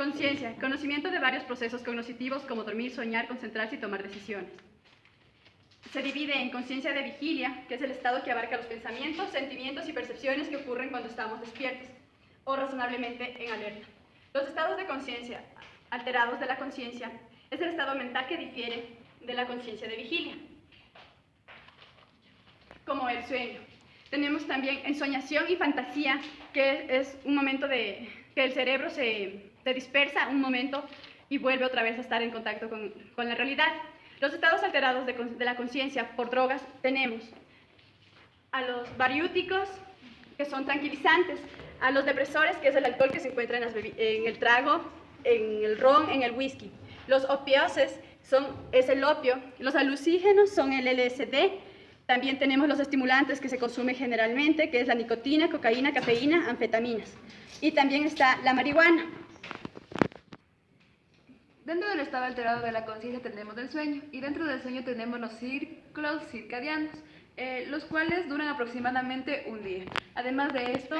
Conciencia, conocimiento de varios procesos cognitivos como dormir, soñar, concentrarse y tomar decisiones. Se divide en conciencia de vigilia, que es el estado que abarca los pensamientos, sentimientos y percepciones que ocurren cuando estamos despiertos o razonablemente en alerta. Los estados de conciencia alterados de la conciencia es el estado mental que difiere de la conciencia de vigilia, como el sueño. Tenemos también ensoñación y fantasía, que es un momento que el cerebro se dispersa un momento y vuelve otra vez a estar en contacto con la realidad. Los estados alterados de la conciencia por drogas tenemos a los bariúticos, que son tranquilizantes, a los depresores, que es el alcohol que se encuentra en el trago, en el ron, en el whisky. Los opiáceos es el opio, los alucígenos son el LSD. También tenemos los estimulantes que se consumen generalmente, que es la nicotina, cocaína, cafeína, anfetaminas. Y también está la marihuana. Dentro del estado alterado de la conciencia tenemos el sueño, y dentro del sueño tenemos los ciclos circadianos, los cuales duran aproximadamente un día. Además de esto,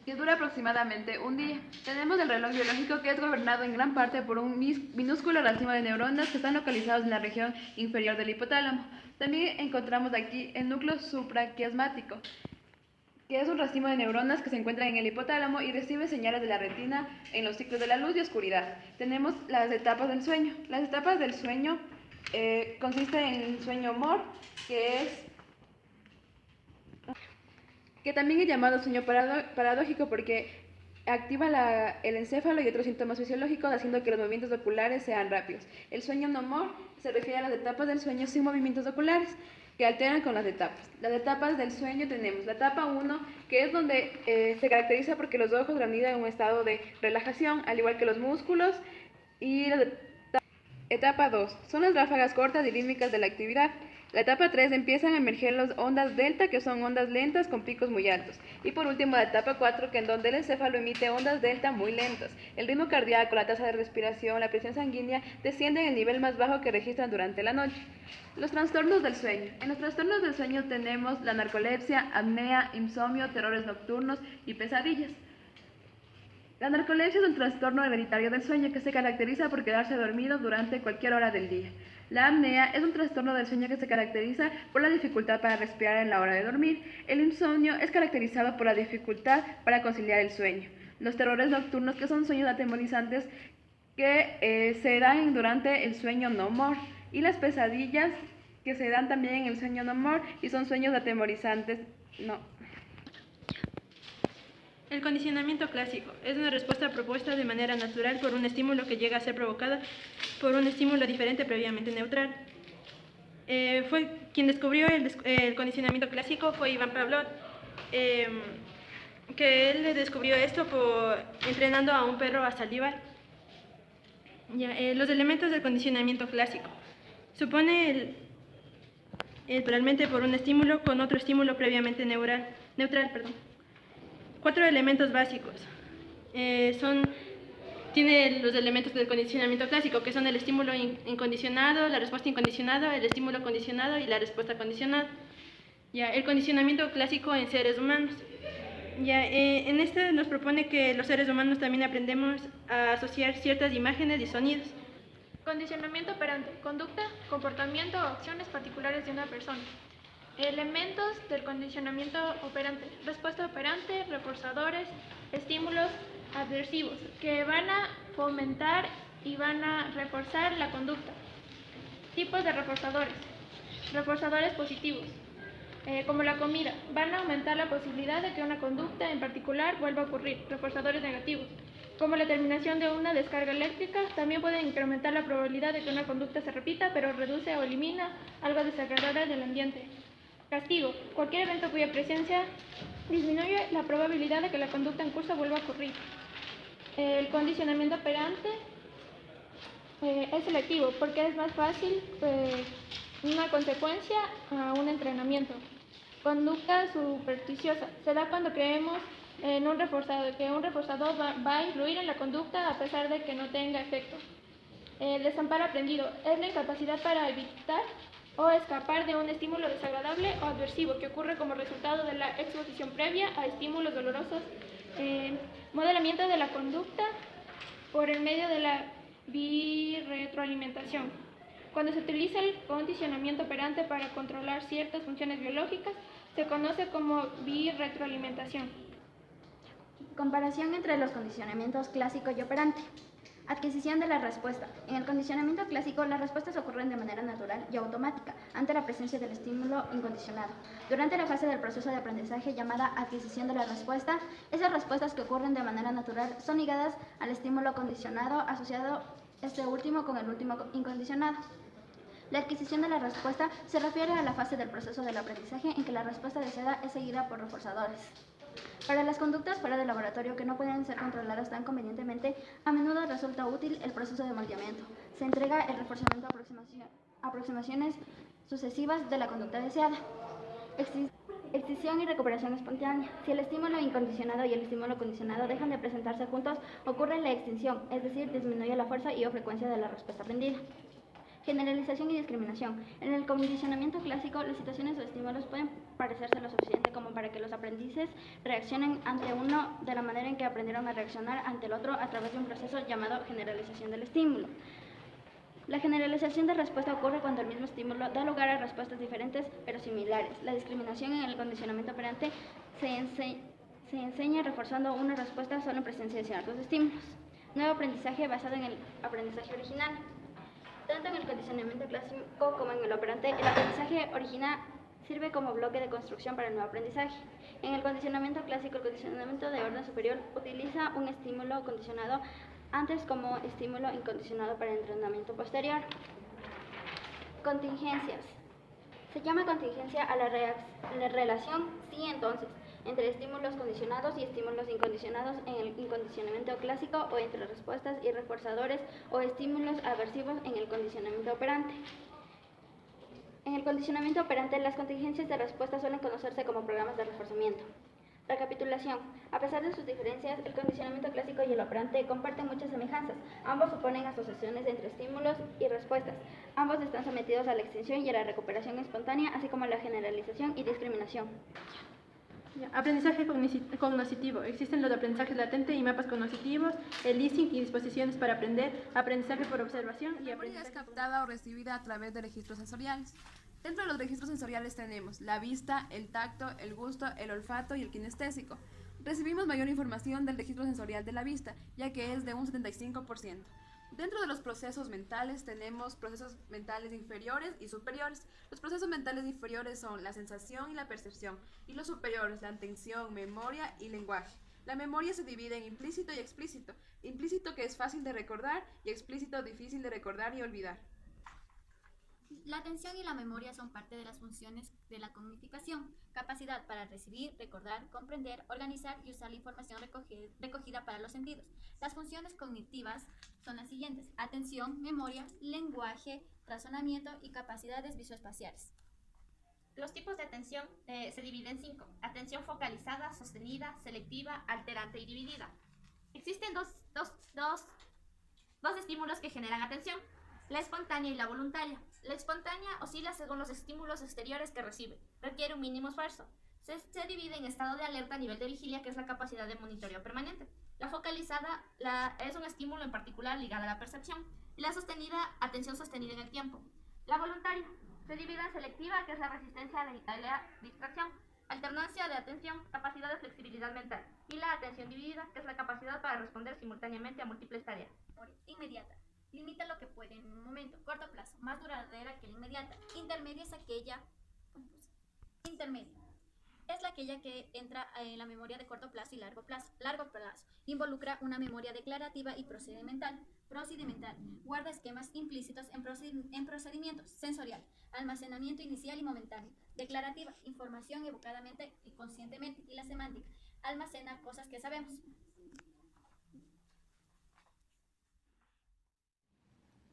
que dura aproximadamente un día. Tenemos el reloj biológico, que es gobernado en gran parte por un minúsculo racimo de neuronas que están localizados en la región inferior del hipotálamo. También encontramos aquí el núcleo supraquiasmático, que es un racimo de neuronas que se encuentra en el hipotálamo y recibe señales de la retina en los ciclos de la luz y oscuridad. Tenemos las etapas del sueño. Las etapas del sueño consisten en el sueño MOR, que también es llamado sueño paradójico porque activa el encéfalo y otros síntomas fisiológicos, haciendo que los movimientos oculares sean rápidos. El sueño no MOR se refiere a las etapas del sueño sin movimientos oculares, que alteran con las etapas. Las etapas del sueño tenemos la etapa 1, que es donde se caracteriza porque los ojos granidan en un estado de relajación, al igual que los músculos, y la etapa 2 son las ráfagas cortas y rítmicas de la actividad. La etapa 3 empiezan a emerger las ondas delta, que son ondas lentas con picos muy altos. Y por último la etapa 4, que en donde el encéfalo emite ondas delta muy lentas. El ritmo cardíaco, la tasa de respiración, la presión sanguínea descienden en el nivel más bajo que registran durante la noche. Los trastornos del sueño. En los trastornos del sueño tenemos la narcolepsia, apnea, insomnio, terrores nocturnos y pesadillas. La narcolepsia es un trastorno hereditario del sueño que se caracteriza por quedarse dormido durante cualquier hora del día. La apnea es un trastorno del sueño que se caracteriza por la dificultad para respirar en la hora de dormir. El insomnio es caracterizado por la dificultad para conciliar el sueño. Los terrores nocturnos, que son sueños atemorizantes que se dan durante el sueño no MOR. Y las pesadillas, que se dan también en el sueño no MOR y son sueños atemorizantes no. El condicionamiento clásico es una respuesta propuesta de manera natural por un estímulo que llega a ser provocada por un estímulo diferente previamente neutral. Fue quien descubrió el condicionamiento clásico fue Ivan Pavlov, que él descubrió esto entrenando a un perro a salivar. Los elementos del condicionamiento clásico supone realmente por un estímulo con otro estímulo previamente neutral. 4 elementos básicos. Tiene los elementos del condicionamiento clásico, que son el estímulo incondicionado, la respuesta incondicionada, el estímulo condicionado y la respuesta condicionada. El condicionamiento clásico en seres humanos. En este nos propone que los seres humanos también aprendemos a asociar ciertas imágenes y sonidos. Condicionamiento operante: conducta, comportamiento o acciones particulares de una persona. Elementos del condicionamiento operante: respuesta operante, reforzadores, estímulos adversivos, que van a fomentar y van a reforzar la conducta. Tipos de reforzadores: reforzadores positivos, como la comida, van a aumentar la posibilidad de que una conducta en particular vuelva a ocurrir. Reforzadores negativos, como la terminación de una descarga eléctrica, también pueden incrementar la probabilidad de que una conducta se repita, pero reduce o elimina algo desagradable del ambiente. Castigo: cualquier evento cuya presencia disminuye la probabilidad de que la conducta en curso vuelva a ocurrir. El condicionamiento operante es selectivo porque es más fácil una consecuencia a un entrenamiento. Conducta supersticiosa: se da cuando creemos en un reforzador, que un reforzador va a influir en la conducta a pesar de que no tenga efecto. El desamparo aprendido es la incapacidad para evitar o escapar de un estímulo desagradable o adversivo que ocurre como resultado de la exposición previa a estímulos dolorosos Modelamiento de la conducta por el medio de la birretroalimentación. Cuando se utiliza el condicionamiento operante para controlar ciertas funciones biológicas, se conoce como birretroalimentación. Comparación entre los condicionamientos clásico y operante. Adquisición de la respuesta. En el condicionamiento clásico, las respuestas ocurren de manera natural y automática ante la presencia del estímulo incondicionado. Durante la fase del proceso de aprendizaje llamada adquisición de la respuesta, esas respuestas que ocurren de manera natural son ligadas al estímulo condicionado asociado este último con el último incondicionado. La adquisición de la respuesta se refiere a la fase del proceso del aprendizaje en que la respuesta deseada es seguida por reforzadores. Para las conductas fuera del laboratorio que no pueden ser controladas tan convenientemente, a menudo resulta útil el proceso de moldeamiento. Se entrega el reforzamiento a aproximaciones sucesivas de la conducta deseada. Extinción y recuperación espontánea. Si el estímulo incondicionado y el estímulo condicionado dejan de presentarse juntos, ocurre la extinción, es decir, disminuye la fuerza y o frecuencia de la respuesta aprendida. Generalización y discriminación. En el condicionamiento clásico, las situaciones o estímulos pueden parecerse lo suficiente como para que los aprendices reaccionen ante uno de la manera en que aprendieron a reaccionar ante el otro a través de un proceso llamado generalización del estímulo. La generalización de respuesta ocurre cuando el mismo estímulo da lugar a respuestas diferentes pero similares. La discriminación en el condicionamiento operante se enseña reforzando una respuesta solo en presencia de ciertos estímulos. Nuevo aprendizaje basado en el aprendizaje original. Tanto en el condicionamiento clásico como en el operante, el aprendizaje original sirve como bloque de construcción para el nuevo aprendizaje. En el condicionamiento clásico, el condicionamiento de orden superior utiliza un estímulo condicionado antes como estímulo incondicionado para el entrenamiento posterior. Contingencias. Se llama contingencia a la relación sí-entonces entre estímulos condicionados y estímulos incondicionados en el incondicionamiento clásico o entre respuestas y reforzadores o estímulos aversivos en el condicionamiento operante. En el condicionamiento operante, las contingencias de respuesta suelen conocerse como programas de reforzamiento. Recapitulación. A pesar de sus diferencias, el condicionamiento clásico y el operante comparten muchas semejanzas. Ambos suponen asociaciones entre estímulos y respuestas. Ambos están sometidos a la extinción y a la recuperación espontánea, así como a la generalización y discriminación. Aprendizaje cognoscitivo. Existen los aprendizajes latente y mapas cognitivos, el listening y disposiciones para aprender, aprendizaje por observación y La memoria aprendizaje es captada o recibida a través de registros sensoriales. Dentro de los registros sensoriales tenemos la vista, el tacto, el gusto, el olfato y el kinestésico. Recibimos mayor información del registro sensorial de la vista, ya que es de un 75%. Dentro de los procesos mentales tenemos procesos mentales inferiores y superiores. Los procesos mentales inferiores son la sensación y la percepción, y los superiores la atención, memoria y lenguaje. La memoria se divide en implícito y explícito. Implícito, que es fácil de recordar, y explícito, difícil de recordar y olvidar. La atención y la memoria son parte de las funciones de la cognificación, capacidad para recibir, recordar, comprender, organizar y usar la información recogida para los sentidos. Las funciones cognitivas son las siguientes: atención, memoria, lenguaje, razonamiento y capacidades visoespaciales. Los tipos de atención se dividen en 5. Atención focalizada, sostenida, selectiva, alterante y dividida. Existen dos estímulos que generan atención: la espontánea y la voluntaria. La espontánea oscila según los estímulos exteriores que recibe. Requiere un mínimo esfuerzo. Se divide en estado de alerta, nivel de vigilia, que es la capacidad de monitoreo permanente. La focalizada es un estímulo en particular ligado a la percepción. Y la sostenida, atención sostenida en el tiempo. La voluntaria se divide en selectiva, que es la resistencia a la distracción. Alternancia de atención, capacidad de flexibilidad mental. Y la atención dividida, que es la capacidad para responder simultáneamente a múltiples tareas. Inmediata. Limita lo que puede en un momento. Corto plazo, más duradera que la inmediata. Intermedia es aquella. Intermedia es aquella que entra en la memoria de corto plazo y largo plazo. Largo plazo involucra una memoria declarativa y procedimental. Procedimental guarda esquemas implícitos en procedimientos. Sensorial, almacenamiento inicial y momentáneo. Declarativa, información evocadamente y conscientemente. Y la semántica, almacena cosas que sabemos.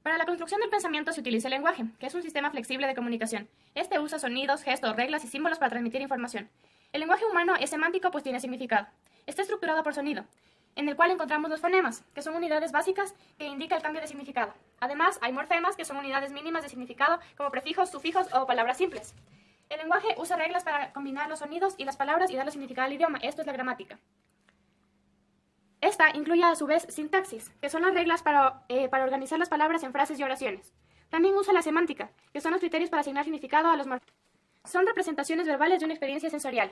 Para la construcción del pensamiento se utiliza el lenguaje, que es un sistema flexible de comunicación. Este usa sonidos, gestos, reglas y símbolos para transmitir información. El lenguaje humano es semántico, pues tiene significado. Está estructurado por sonido, en el cual encontramos los fonemas, que son unidades básicas que indican el cambio de significado. Además, hay morfemas, que son unidades mínimas de significado, como prefijos, sufijos o palabras simples. El lenguaje usa reglas para combinar los sonidos y las palabras y darle significado al idioma. Esto es la gramática. Esta incluye a su vez sintaxis, que son las reglas para organizar las palabras en frases y oraciones. También usa la semántica, que son los criterios para asignar significado a los morfemas. Son representaciones verbales de una experiencia sensorial.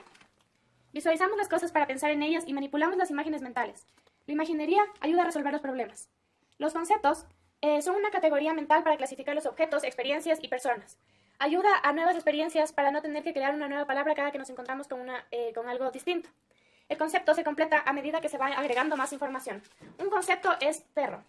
Visualizamos las cosas para pensar en ellas y manipulamos las imágenes mentales. La imaginería ayuda a resolver los problemas. Los conceptos son una categoría mental para clasificar los objetos, experiencias y personas. Ayuda a nuevas experiencias para no tener que crear una nueva palabra cada que nos encontramos con algo distinto. El concepto se completa a medida que se va agregando más información. Un concepto es perro.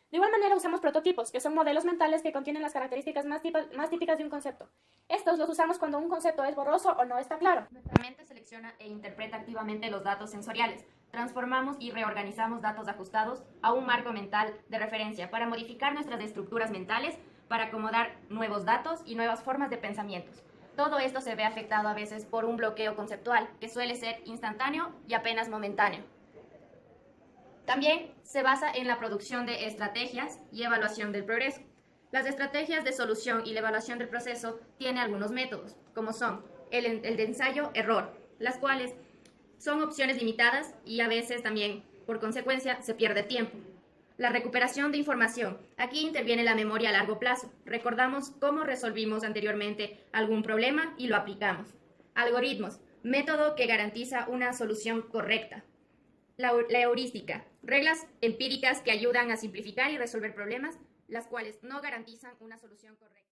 De igual manera usamos prototipos, que son modelos mentales que contienen las características más típicas de un concepto. Estos los usamos cuando un concepto es borroso o no está claro. Nuestra mente selecciona e interpreta activamente los datos sensoriales. Transformamos y reorganizamos datos ajustados a un marco mental de referencia para modificar nuestras estructuras mentales, para acomodar nuevos datos y nuevas formas de pensamientos. Todo esto se ve afectado a veces por un bloqueo conceptual, que suele ser instantáneo y apenas momentáneo. También se basa en la producción de estrategias y evaluación del progreso. Las estrategias de solución y la evaluación del proceso tienen algunos métodos, como son el de ensayo-error, las cuales son opciones limitadas y a veces también, por consecuencia, se pierde tiempo. La recuperación de información. Aquí interviene la memoria a largo plazo. Recordamos cómo resolvimos anteriormente algún problema y lo aplicamos. Algoritmos. Método que garantiza una solución correcta. La heurística. Reglas empíricas que ayudan a simplificar y resolver problemas, las cuales no garantizan una solución correcta.